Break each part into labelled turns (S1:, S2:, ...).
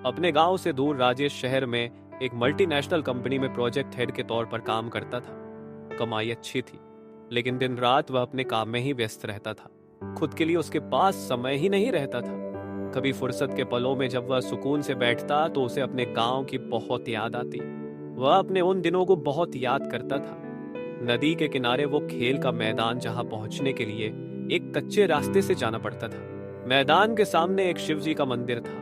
S1: अपने गांव से दूर राजेश शहर में एक मल्टीनेशनल कंपनी में प्रोजेक्ट हेड के तौर पर काम करता था। कमाई अच्छी थी, लेकिन दिन रात वह अपने काम में ही व्यस्त रहता था। खुद के लिए उसके पास समय ही नहीं रहता था। कभी फुर्सत के पलों में जब वह सुकून से बैठता तो उसे अपने गांव की बहुत याद आती। वह अपने उन दिनों को बहुत याद करता था। नदी के किनारे वो खेल का मैदान, जहां पहुंचने के लिए एक कच्चे रास्ते से जाना पड़ता था। मैदान के सामने एक शिव जी का मंदिर था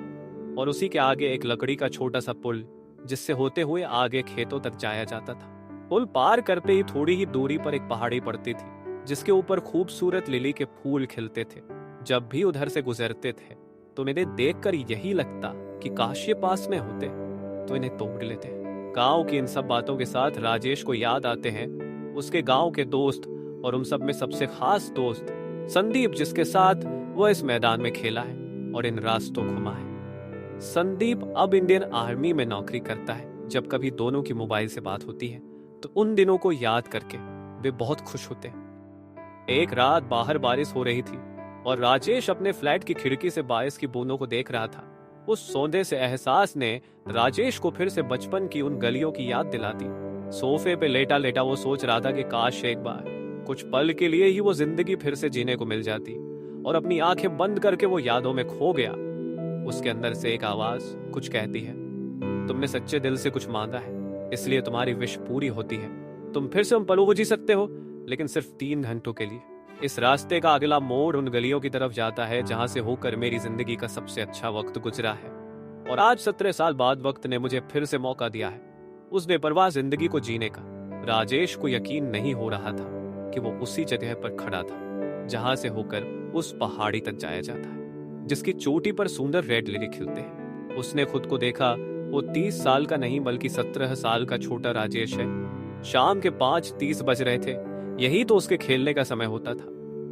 S1: और उसी के आगे एक लकड़ी का छोटा सा पुल, जिससे होते हुए आगे खेतों तक जाया जाता था। पुल पार करते ही थोड़ी ही दूरी पर एक पहाड़ी पड़ती थी, जिसके ऊपर खूबसूरत लिली के फूल खिलते थे। जब भी उधर से गुजरते थे तो मेरे देखकर यही लगता कि काश ये पास में होते तो इन्हें तोड़ लेते। गांव की इन सब बातों के साथ राजेश को याद आते हैं उसके गांव के दोस्त, और उन सब में सबसे खास दोस्त संदीप, जिसके साथ वह इस मैदान में खेला है और इन रास्तों घुमा है। संदीप अब इंडियन आर्मी में नौकरी करता है। जब कभी दोनों की मोबाइल से बात होती है तो उन दिनों को याद करके वे बहुत खुश होते हैं। एक रात बाहर बारिश हो रही थी और राजेश अपने फ्लैट की खिड़की से बारिश की बूंदों को देख रहा था। उस सौंदे से एहसास ने राजेश को फिर से बचपन की उन गलियों की याद दिला दी। सोफे पे लेटा लेटा वो सोच रहा था कि काश एक बार कुछ पल के लिए ही वो जिंदगी फिर से जीने को मिल जाती, और अपनी आंखें बंद करके वो यादों में खो गया। उसके अंदर से एक आवाज कुछ कहती है, तुमने सच्चे दिल से कुछ मांगा है, इसलिए तुम्हारी विश पूरी होती है। तुम फिर से उन पलों को जी सकते हो, लेकिन सिर्फ 3 घंटों के लिए। इस रास्ते का अगला मोड़ उन गलियों की तरफ जाता है जहां से होकर मेरी जिंदगी का सबसे अच्छा वक्त गुजरा है, और आज 17 साल बाद वक्त ने मुझे फिर से मौका दिया है उस बेपरवाह जिंदगी को जीने का। राजेश को यकीन नहीं हो रहा था कि वो उसी जगह पर खड़ा था जहां से होकर उस पहाड़ी तक जाया जाता है, जिसकी चोटी पर सुंदर रेड लिली खिलते हैं। उसने खुद को देखा, वो 30 साल का नहीं बल्कि 17 साल का छोटा राजेश है। शाम के 5:30 बज रहे थे। यही तो उसके खेलने का समय होता था।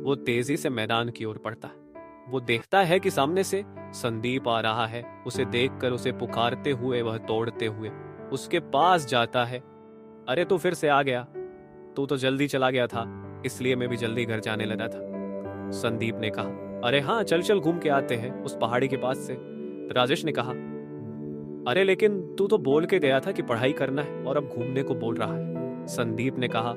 S1: वो तेजी से मैदान की ओर बढ़ता है। वो देखता है कि सामने से संदीप आ रहा है। उसे देखकर उसे पुकारते हुए वह दौड़ते हुए उसके पास जाता है। अरे तू फिर से आ गया, तू तो जल्दी चला गया था, इसलिए मैं भी जल्दी घर जाने लगा था। संदीप ने कहा, अरे हाँ चल चल घूम के आते हैं उस पहाड़ी के पास से। राजेश ने कहा, अरे लेकिन तू तो बोल के गया था कि पढ़ाई करना है और अब घूमने को बोल रहा है। संदीप ने कहा,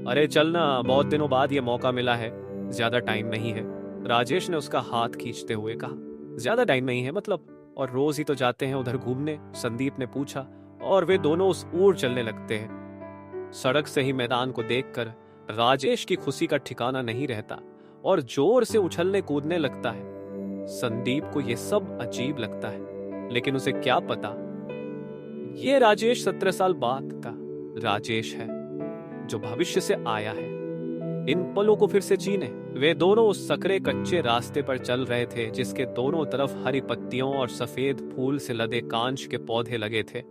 S1: अरे चल ना, बहुत दिनों बाद ये मौका मिला है, ज्यादा टाइम नहीं है। राजेश ने उसका हाथ खींचते हुए कहा, ज्यादा टाइम नहीं है मतलब? और रोज ही तो जाते हैं उधर घूमने, संदीप ने पूछा, और वे दोनों उस ओर चलने लगते हैं। सड़क से ही मैदान को देखकर राजेश की खुशी का ठिकाना नहीं रहता और जोर से उछलने कूदने लगता है। संदीप को यह सब अजीब लगता है, लेकिन उसे क्या पता, ये राजेश 17 साल बाद का राजेश है जो भविष्य से आया है इन पलों को फिर से जीने। वे दोनों उस सकरे कच्चे रास्ते पर चल रहे थे जिसके दोनों तरफ हरी पत्तियों और सफेद फूल से लदे कांच के पौधे लगे थे।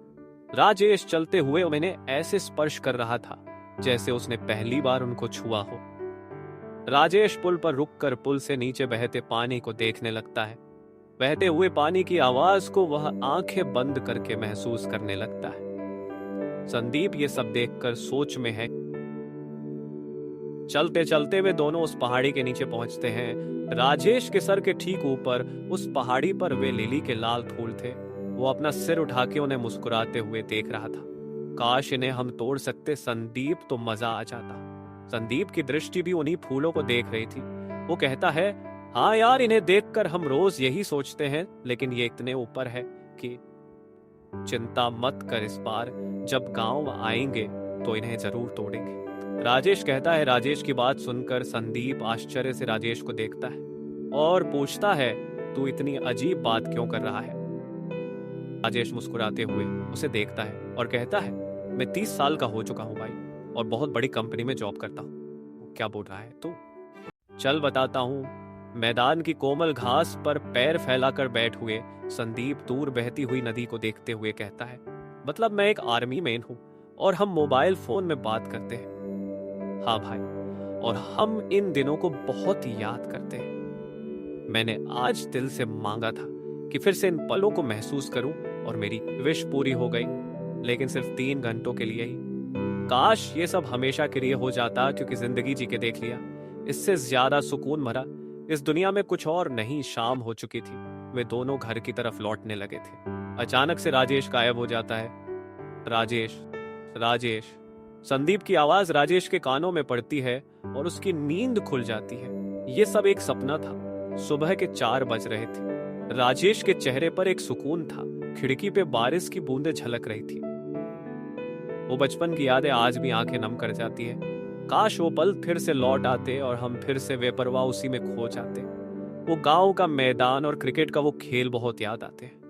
S1: राजेश चलते हुए उन्हें ऐसे स्पर्श कर रहा था जैसे उसने पहली बार उनको छुआ हो। राजेश पुल पर रुककर पुल से नीचे बहते पानी को देखने लगता है। बहते हुए पानी की आवाज को वह आंखें बंद करके महसूस करने लगता है। संदीप ये सब देखकर सोच में है। चलते चलते वे दोनों उस पहाड़ी के नीचे पहुंचते हैं। राजेश के सर के ठीक ऊपर उस पहाड़ी पर वे लिली के लाल फूल थे। वो अपना सिर उठा के उन्हें मुस्कुराते हुए देख रहा था। काश इन्हें हम तोड़ सकते संदीप, तो मजा आ जाता। संदीप की दृष्टि भी उन्हीं फूलों को देख रही थी। वो कहता है, हाँ यार, इन्हें देखकर हम रोज यही सोचते हैं, लेकिन ये इतने ऊपर है कि चिंता मत कर, इस बार जब गांव आएंगे तो इन्हें जरूर तोड़ेंगे। राजेश कहता है। राजेश की बात सुनकर संदीप आश्चर्य से राजेश को देखता है और पूछता है, तू इतनी अजीब बात क्यों कर रहा है? राजेश मुस्कुराते हुए उसे देखता है और कहता है, मैं 30 साल का हो चुका हूँ भाई, और बहुत बड़ी कंपनी में जॉब करता हूँ। क्या बोल रहा है तू? चल बताता हूँ। मैदान की कोमल घास पर पैर फैलाकर बैठ हुए संदीप दूर बहती हुई नदी को देखते हुए कहता है, मतलब मैं एक आर्मी मैन हूँ और हम मोबाइल फोन में बात करते हैं। हाँ भाई, और हम इन दिनों को बहुत याद करते हैं। मैंने आज दिल से मांगा था कि फिर से इन पलों को महसूस करूं, और मेरी विश पूरी हो गई, लेकिन सिर्फ 3 घंटों के लिए ही। काश ये सब हमेशा के लिए हो जाता, क्योंकि जिंदगी जी के देख लिया। इससे ज्यादा सुकून भरा इस दुनिया में कुछ और नहीं। शाम हो चुकी थी। वे दोनों घर की तरफ लौटने लगे थे। अचानक से राजेश गायब हो जाता है। राजेश, राजेश। संदीप की आवाज राजेश के कानों में पड़ती है और उसकी नींद खुल जाती है। ये सब एक सपना था। सुबह के 4 बज रहे थे। राजेश के चेहरे पर एक सुकून था। खिड़की पे बारिश की बूंदें झलक रही थी। वो बचपन की यादें आज भी आंखें नम कर जाती है। काश वो पल फिर से लौट आते और हम फिर से बेपरवाह उसी में खो जाते। वो गांव का मैदान और क्रिकेट का वो खेल बहुत याद आते हैं।